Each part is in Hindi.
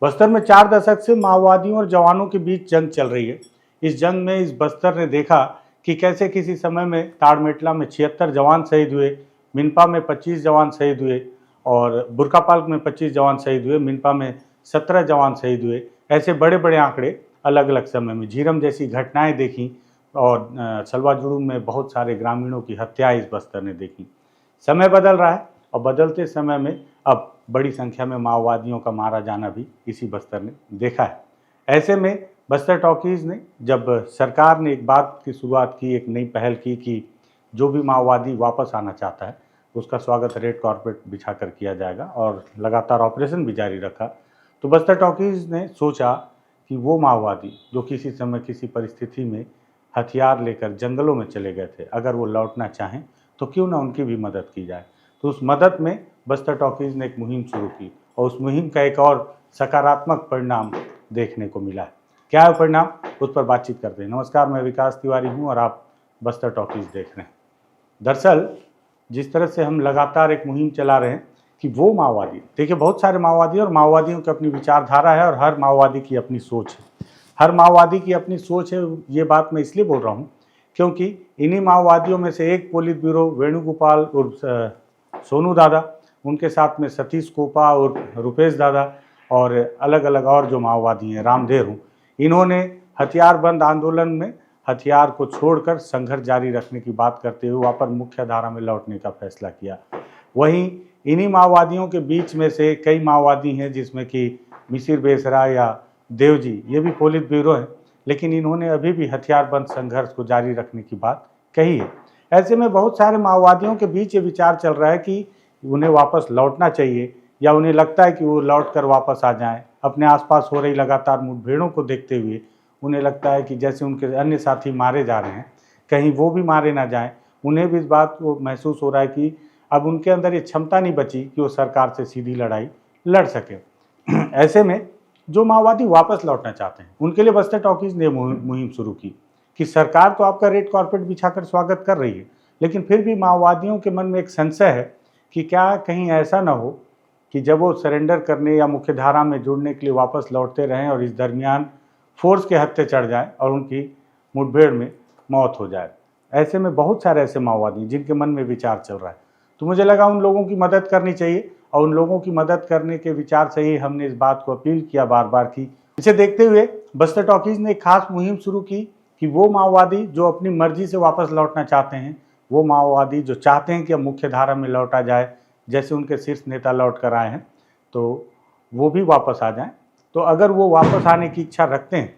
बस्तर में 4 दशक से माओवादियों और जवानों के बीच जंग चल रही है। इस जंग में इस बस्तर ने देखा कि कैसे किसी समय में ताड़मेटला में 76 जवान शहीद हुए, मिनपा में 25 जवान शहीद हुए और बुरकापाल में 25 जवान शहीद हुए, मिनपा में 17 जवान शहीद हुए। ऐसे बड़े बड़े आंकड़े अलग अलग समय में झीरम जैसी घटनाएं देखी और सलवा में बहुत सारे ग्रामीणों की हत्या इस बस्तर ने देखी। समय बदल रहा है और बदलते समय में अब बड़ी संख्या में माओवादियों का मारा जाना भी इसी बस्तर ने देखा है। ऐसे में बस्तर टॉकीज़ ने जब सरकार ने एक बात की शुरुआत की, एक नई पहल की कि जो भी माओवादी वापस आना चाहता है उसका स्वागत रेड कारपेट बिछाकर किया जाएगा और लगातार ऑपरेशन भी जारी रखा, तो बस्तर टॉकीज़ ने सोचा कि वो माओवादी जो किसी समय किसी परिस्थिति में हथियार लेकर जंगलों में चले गए थे, अगर वो लौटना चाहें तो क्यों ना उनकी भी मदद की जाए। तो उस मदद में बस्तर टॉकीज़ ने एक मुहिम शुरू की और उस मुहिम का एक और सकारात्मक परिणाम देखने को मिला है। क्या है परिणाम, उस पर बातचीत करते हैं। नमस्कार, मैं विकास तिवारी हूँ और आप बस्तर टॉकीज़ देख रहे हैं। दरअसल जिस तरह से हम लगातार एक मुहिम चला रहे हैं कि वो माओवादी, देखिए बहुत सारे माओवादी और माओवादियों की अपनी विचारधारा है और हर माओवादी की अपनी सोच है। हर माओवादी की अपनी सोच है, ये बात मैं इसलिए बोल रहा हूँ क्योंकि इन्हीं माओवादियों में से एक पोलित ब्यूरो वेणुगोपाल उर्फ सोनू दादा, उनके साथ में सतीश कोपा और रुपेश दादा और अलग अलग और जो माओवादी हैं, रामदेव हूँ, इन्होंने हथियार बंद आंदोलन में हथियार को छोड़कर संघर्ष जारी रखने की बात करते हुए वापस मुख्य धारा में लौटने का फैसला किया। वहीं इन्हीं माओवादियों के बीच में से कई माओवादी हैं जिसमें कि मिसिर बेसरा या देव जी, ये भी पोलित ब्यूरो है, लेकिन इन्होंने अभी भी हथियार बंद संघर्ष को जारी रखने की बात कही है। ऐसे में बहुत सारे माओवादियों के बीच ये विचार चल रहा है कि उन्हें वापस लौटना चाहिए या उन्हें लगता है कि वो लौट कर वापस आ जाएं। अपने आसपास हो रही लगातार मुठभेड़ों को देखते हुए उन्हें लगता है कि जैसे उनके अन्य साथी मारे जा रहे हैं, कहीं वो भी मारे ना जाएं। उन्हें भी इस बात को महसूस हो रहा है कि अब उनके अंदर ये क्षमता नहीं बची कि वो सरकार से सीधी लड़ाई लड़ सके। ऐसे में जो माओवादी वापस लौटना चाहते हैं उनके लिए बस्तर टॉकीज़ ने मुहिम शुरू की कि सरकार तो आपका रेड कारपेट बिछाकर स्वागत कर रही है, लेकिन फिर भी माओवादियों के मन में एक संशय है कि क्या कहीं ऐसा ना हो कि जब वो सरेंडर करने या मुख्य धारा में जुड़ने के लिए वापस लौटते रहें और इस दरमियान फोर्स के हत्थे चढ़ जाए और उनकी मुठभेड़ में मौत हो जाए। ऐसे में बहुत सारे ऐसे माओवादी जिनके मन में विचार चल रहा है, तो मुझे लगा उन लोगों की मदद करनी चाहिए और उन लोगों की मदद करने के विचार से ही हमने इस बात को अपील किया बार बार की। इसे देखते हुए बस्तर टॉकीज़ ने एक खास मुहिम शुरू की कि वो माओवादी जो अपनी मर्जी से वापस लौटना चाहते हैं, वो माओवादी जो चाहते हैं कि अब मुख्य धारा में लौटा जाए, जैसे उनके शीर्ष नेता लौट कर आए हैं, तो वो भी वापस आ जाएं। तो अगर वो वापस आने की इच्छा रखते हैं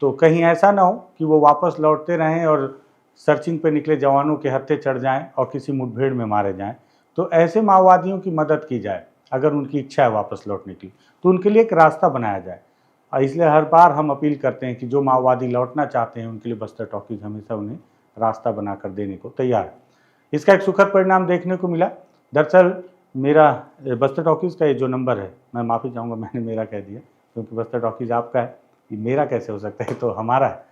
तो कहीं ऐसा ना हो कि वो वापस लौटते रहें और सर्चिंग पे निकले जवानों के हत्थे चढ़ जाएं और किसी मुठभेड़ में मारे जाएं। तो ऐसे माओवादियों की मदद की जाए, अगर उनकी इच्छा है वापस लौटने की तो उनके लिए एक रास्ता बनाया जाए। और इसलिए हर बार हम अपील करते हैं कि जो माओवादी लौटना चाहते हैं उनके लिए बस्तर टॉकीज़ हमेशा उन्हें रास्ता बनाकर देने को तैयार है। इसका एक सुखद परिणाम देखने को मिला। दरअसल मेरा बस्तर टॉकीज़ का ये जो नंबर है, मैं माफ़ी चाहूँगा मैंने मेरा कह दिया, क्योंकि बस्तर टॉकीज़ आपका है, ये मेरा कैसे हो सकता है, तो हमारा है।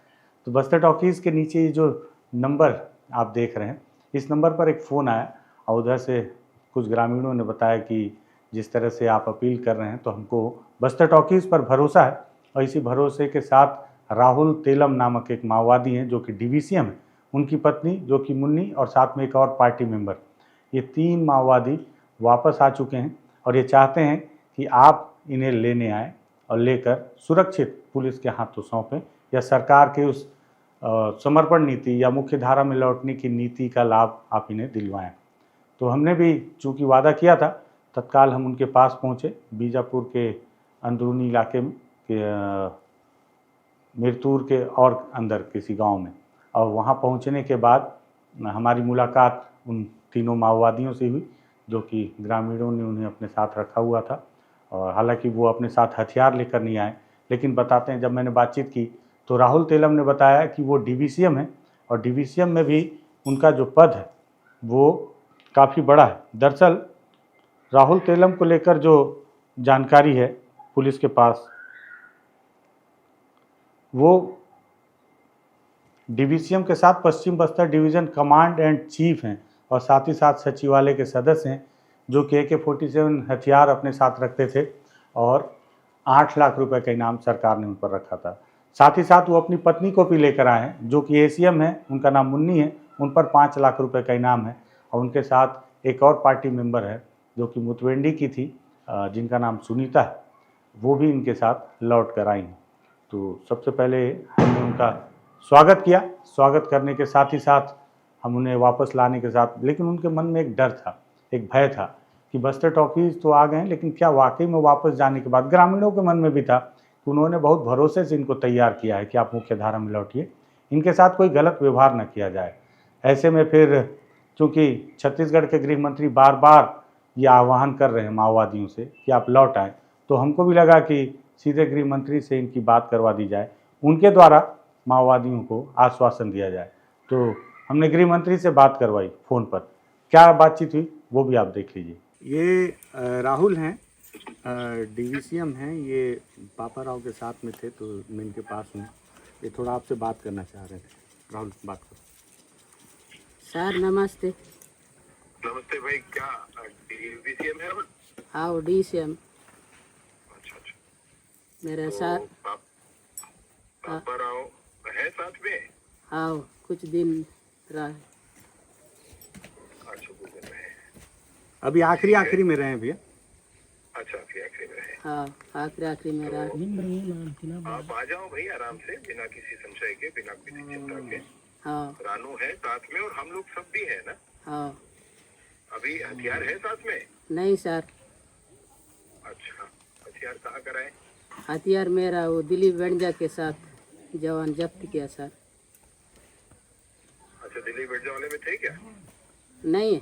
तो बस्तर टॉकीज़ के नीचे ये जो नंबर आप देख रहे हैं, इस नंबर पर एक फ़ोन आया और उधर से कुछ ग्रामीणों ने बताया कि जिस तरह से आप अपील कर रहे हैं तो हमको बस्तर टॉकीज़ पर भरोसा है। और इसी भरोसे के साथ राहुल तेलम नामक एक माओवादी हैं जो कि DVCM है, उनकी पत्नी जो कि मुन्नी और साथ में एक और पार्टी मेंबर, ये 3 माओवादी वापस आ चुके हैं और ये चाहते हैं कि आप इन्हें लेने आए और लेकर सुरक्षित पुलिस के हाथों सौंपें या सरकार के उस समर्पण नीति या मुख्य धारा में लौटने की नीति का लाभ आप इन्हें दिलवाएं। तो हमने भी चूँकि वादा किया था, तत्काल हम उनके पास पहुँचे, बीजापुर के अंदरूनी इलाके में मिरतूर के और अंदर किसी गांव में, और वहां पहुंचने के बाद हमारी मुलाकात उन तीनों माओवादियों से हुई जो कि ग्रामीणों ने उन्हें अपने साथ रखा हुआ था। और हालांकि वो अपने साथ हथियार लेकर नहीं आए, लेकिन बताते हैं जब मैंने बातचीत की तो राहुल तेलम ने बताया कि वो DVCM है और DVCM में भी उनका जो पद है वो काफ़ी बड़ा है। दरअसल राहुल तेलम को लेकर जो जानकारी है पुलिस के पास, वो DVCM के साथ पश्चिम Bastar division command and chief हैं और साथ ही साथ सचिवालय के सदस्य हैं जो कि AK-47 हथियार अपने साथ रखते थे और 8 लाख रुपए का इनाम सरकार ने उन पर रखा था। साथ ही साथ वो अपनी पत्नी को भी लेकर आए हैं जो कि एसीएम है, उनका नाम मुन्नी है, उन पर 5 लाख रुपए का इनाम है। और उनके साथ एक और पार्टी मेंबर है जो कि मुतवेंडी की थी, जिनका नाम सुनीता है, वो भी इनके साथ लौट कर आई हैं। तो सबसे पहले हमने उनका स्वागत किया। स्वागत करने के साथ ही साथ हम उन्हें वापस लाने के साथ, लेकिन उनके मन में एक डर था, एक भय था कि बस्तर टॉकीज तो आ गए, लेकिन क्या वाकई में वापस जाने के बाद, ग्रामीणों के मन में भी था कि उन्होंने बहुत भरोसे से इनको तैयार किया है कि आप मुख्य धारा में लौटिए, इनके साथ कोई गलत व्यवहार न किया जाए। ऐसे में फिर चूँकि छत्तीसगढ़ के गृह मंत्री बार बार ये आह्वान कर रहे हैं माओवादियों से कि आप लौट आएँ, तो हमको भी लगा कि सीधे गृह मंत्री से इनकी बात करवा दी जाए, उनके द्वारा माओवादियों को आश्वासन दिया जाए। तो हमने गृह मंत्री से बात करवाई फ़ोन पर, क्या बातचीत हुई वो भी आप देख लीजिए। ये राहुल हैं, डीवीसीएम हैं, ये पापा राव के साथ में थे, तो मैं इनके पास हूँ। ये थोड़ा आपसे बात करना चाह रहे थे। राहुल, बात करो। सर नमस्ते। नमस्ते भाई, क्या डीवीसीएम है? हाँ डीसीएम अच्छा अच्छा। मेरे साथ। पापा राव है साथ में? हाँ कुछ दिन रहा। अच्छा, कुछ दिन रहे। अभी आखिरी में रहे हैं भैया। अच्छा, आखिरी में रहे। हाँ आखिरी में रहा। आप आ जाओ भाई आराम से, बिना किसी संशय के, बिना किसी चिंता के। हाँ रानू है साथ में और हम लोग सब भी है ना? हाँ। अभी हथियार है साथ में? नहीं सर। अच्छा, हथियार कहाँ का है? हथियार मेरा वो दिलीप वेंजा के साथ जवान जब्त किया सर। अच्छा, दिल्ली बेटजा वाले में थे क्या? नहीं है,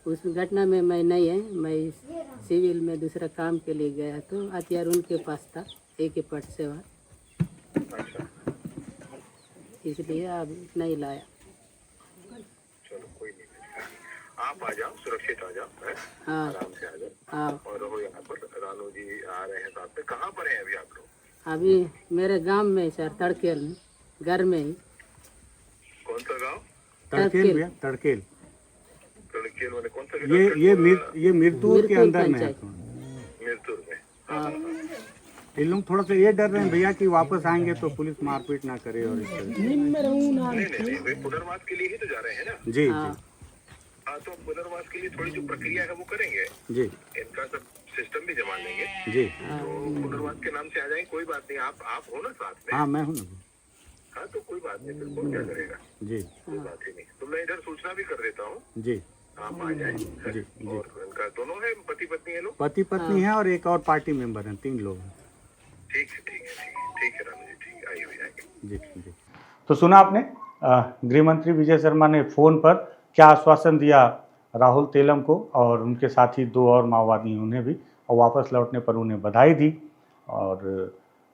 उस घटना में मैं नहीं है, मैं सिविल में दूसरा काम के लिए गया, तो हथियार उनके पास था, AK-47। अच्छा, इसलिए अब नहीं लाया। चलो कोई नहीं, आप आ जाओ, सुरक्षित आ जाओ, है? हाँ आराम से आ जाओ। हाँ। और रहो यहाँ पर। रानू जी आ रहे हैं साथ में। कहाँ पर हैं अभी आप लोग? अभी मेरे गांव में सर, तड़केल में, घर में ही। कौन सा गांव? तड़केल भैया, तड़केल। तड़केल वाले कौन सा? ये मिर्तूर के अंदर में है। मिर्तुर में। हाँ ये लोग थोड़ा सा ये डर रहे हैं भैया कि वापस आएंगे तो पुलिस मारपीट ना करे और इस तरह से। नहीं, वे पुनर्वास के लिए ही तो जा रहे हैं ना? जी जी। हाँ, तो पुनर्वास के लिए थोड़ी जो प्रक्रिया है वो करेंगे जी। इनका सब सिस्टम भी जमा लेंगे जी। तो पुनर्वास के नाम से आ जाएंगे। कोई बात नहीं, आप हो ना साथ में? हाँ मैं हूँ ना। हाँ, तो कोई बात नहीं, फिर कौन क्या करेगा? जी। कोई बात ही नहीं। तो मैं इधर सूचना भी कर देता हूँ, जी आप आ जाए। जी जी। और इनका दोनों है, पति पत्नी है लोग? पति पत्नी है और एक और पार्टी मेंबर हैं, 3 लोग हैं। ठीक है रानू जी, ठीक है, आइए। जी जी। तो सुना आपने, गृह मंत्री विजय शर्मा ने फ़ोन पर क्या आश्वासन दिया राहुल तेलम को, और उनके साथी 2 और माओवादी उन्हें भी, और वापस लौटने पर उन्हें बधाई दी। और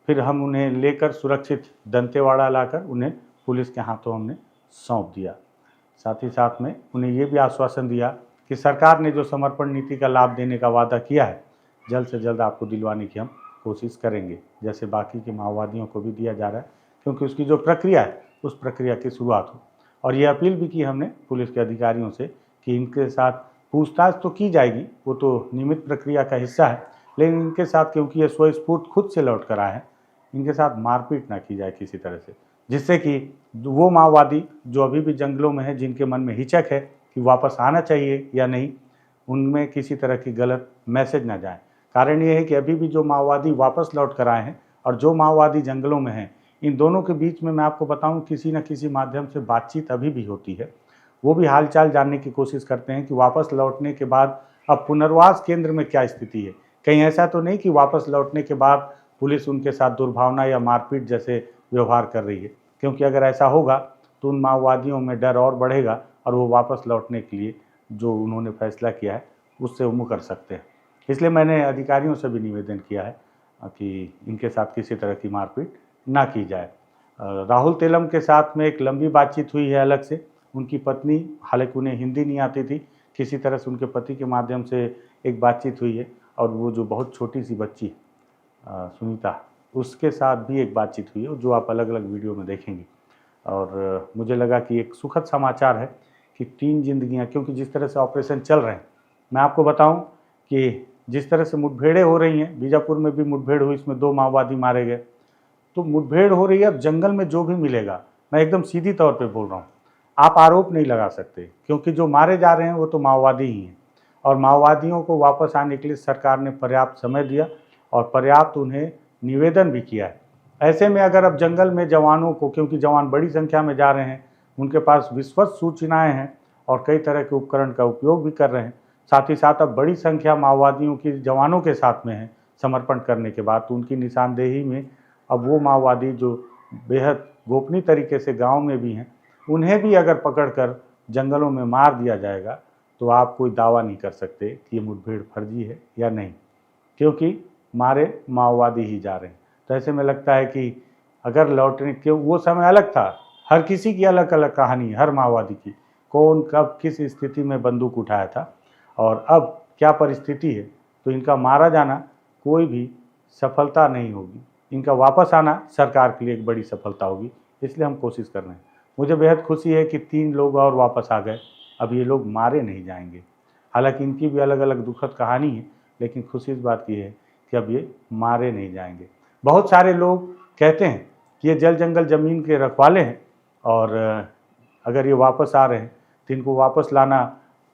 फिर हम उन्हें लेकर सुरक्षित दंतेवाड़ा लाकर उन्हें पुलिस के हाथों हमने सौंप दिया। साथ ही साथ में उन्हें ये भी आश्वासन दिया कि सरकार ने जो समर्पण नीति का लाभ देने का वादा किया है, जल्द से जल्द आपको दिलवाने की हम कोशिश करेंगे, जैसे बाकी के माओवादियों को भी दिया जा रहा है, क्योंकि उसकी जो प्रक्रिया है उस प्रक्रिया की शुरुआत हो। और ये अपील भी की हमने पुलिस के अधिकारियों से कि इनके साथ पूछताछ तो की जाएगी, वो तो नियमित प्रक्रिया का हिस्सा है, लेकिन इनके साथ क्योंकि ये स्वस्फूर्त खुद से लौट कर आए हैं, इनके साथ मारपीट ना की जाए किसी तरह से, जिससे कि वो माओवादी जो अभी भी जंगलों में है, जिनके मन में हिचक है कि वापस आना चाहिए या नहीं, उनमें किसी तरह की गलत मैसेज ना जाए। कारण ये है कि अभी भी जो माओवादी वापस लौट कर आए हैं और जो माओवादी जंगलों में हैं, इन दोनों के बीच में मैं आपको बताऊं किसी न किसी माध्यम से बातचीत अभी भी होती है। वो भी हालचाल जानने की कोशिश करते हैं कि वापस लौटने के बाद अब पुनर्वास केंद्र में क्या स्थिति है। कहीं ऐसा तो नहीं कि वापस लौटने के बाद पुलिस उनके साथ दुर्भावना या मारपीट जैसे व्यवहार कर रही है, क्योंकि अगर ऐसा होगा तो उन माओवादियों में डर और बढ़ेगा और वो वापस लौटने के लिए जो उन्होंने फैसला किया है उससे वो मुकर सकते हैं। इसलिए मैंने अधिकारियों से भी निवेदन किया है कि इनके साथ किसी तरह की मारपीट ना की जाए। राहुल तेलम के साथ में एक लंबी बातचीत हुई है अलग से। उनकी पत्नी, हालांकि उन्हें हिंदी नहीं आती थी, किसी तरह से उनके पति के माध्यम से एक बातचीत हुई है। और वो जो बहुत छोटी सी बच्ची सुनीता, उसके साथ भी एक बातचीत हुई है जो आप अलग अलग वीडियो में देखेंगे। और मुझे लगा कि एक सुखद समाचार है कि 3 जिंदगियां, क्योंकि जिस तरह से ऑपरेशन चल रहे हैं, मैं आपको बताऊं कि जिस तरह से मुठभेड़ें हो रही हैं, बीजापुर में भी मुठभेड़ हुई, इसमें 2 माओवादी मारे गए। तो मुठभेड़ हो रही है, अब जंगल में जो भी मिलेगा, मैं एकदम सीधी तौर पे बोल रहा हूँ, आप आरोप नहीं लगा सकते, क्योंकि जो मारे जा रहे हैं वो तो माओवादी ही हैं। और माओवादियों को वापस आने के लिए सरकार ने पर्याप्त समय दिया और पर्याप्त उन्हें निवेदन भी किया है। ऐसे में अगर अब जंगल में जवानों को, क्योंकि जवान बड़ी संख्या में जा रहे हैं, उनके पास विश्वस्त सूचनाएं हैं और कई तरह के उपकरण का उपयोग भी कर रहे हैं, साथ ही साथ अब बड़ी संख्या माओवादियों की जवानों के साथ में है समर्पण करने के बाद, तो उनकी निशानदेही में अब वो माओवादी जो बेहद गोपनीय तरीके से गांव में भी हैं, उन्हें भी अगर पकड़कर जंगलों में मार दिया जाएगा तो आप कोई दावा नहीं कर सकते कि ये मुठभेड़ फर्जी है या नहीं, क्योंकि मारे माओवादी ही जा रहे हैं। तो ऐसे में लगता है कि अगर लौटने के, वो समय अलग था, हर किसी की अलग अलग कहानी है, हर माओवादी की, कौन कब किस स्थिति में बंदूक उठाया था और अब क्या परिस्थिति है। तो इनका मारा जाना कोई भी सफलता नहीं होगी, इनका वापस आना सरकार के लिए एक बड़ी सफलता होगी, इसलिए हम कोशिश कर रहे हैं। मुझे बेहद खुशी है कि 3 लोग और वापस आ गए, अब ये लोग मारे नहीं जाएंगे। हालांकि इनकी भी अलग अलग दुखद कहानी है, लेकिन खुशी इस बात की है कि अब ये मारे नहीं जाएंगे। बहुत सारे लोग कहते हैं कि ये जल जंगल ज़मीन के रखवाले हैं और अगर ये वापस आ रहे हैं तो इनको वापस लाना,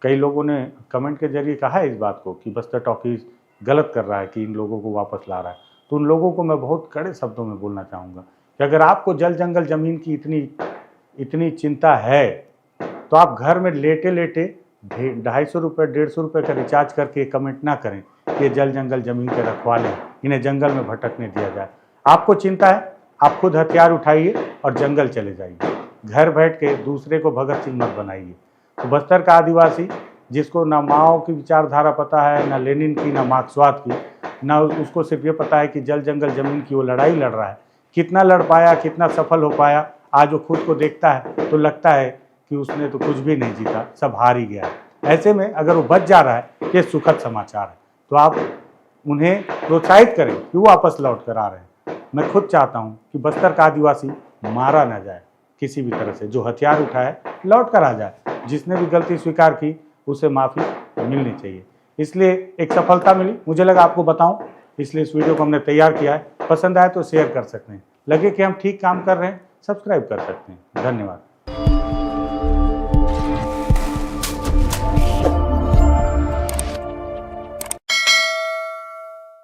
कई लोगों ने कमेंट के जरिए कहा है इस बात को कि बस्तर टॉकीज गलत कर रहा है कि इन लोगों को वापस ला रहा है। तो उन लोगों को मैं बहुत कड़े शब्दों में बोलना चाहूँगा कि अगर आपको जल जंगल ज़मीन की इतनी चिंता है तो आप घर में लेटे लेटे 250 रुपये 150 रुपये का रिचार्ज करके कमेंट ना करें कि ये जल जंगल ज़मीन के रखवाले हैं, इन्हें जंगल में भटकने दिया जाए। आपको चिंता है, आप खुद हथियार उठाइए और जंगल चले जाइए, घर बैठ के दूसरे को भगत सिंह मत बनाइए। तो बस्तर का आदिवासी जिसको ना माओ की विचारधारा पता है, ना लेनिन की, ना मार्क्सवाद की, ना उसको सिर्फ ये पता है कि जल जंगल ज़मीन की वो लड़ाई लड़ रहा है, कितना लड़ पाया, कितना सफल हो पाया, आज वो खुद को देखता है तो लगता है कि उसने तो कुछ भी नहीं जीता, सब हार ही गया है। ऐसे में अगर वो बच जा रहा है, ये सुखद समाचार है, तो आप उन्हें प्रोत्साहित करें कि वो वापस लौट कर आ रहे हैं। मैं खुद चाहता हूँ कि बस्तर का आदिवासी मारा ना जाए किसी भी तरह से, जो हथियार उठाए लौट कर आ जाए, जिसने भी गलती स्वीकार की उसे माफ़ी मिलनी चाहिए। इसलिए एक सफलता मिली, मुझे लगा आपको बताऊं, इसलिए इस वीडियो को हमने तैयार किया है। पसंद आए तो शेयर कर सकते हैं, लगे कि हम ठीक काम कर रहे हैं सब्सक्राइब कर सकते हैं। धन्यवाद।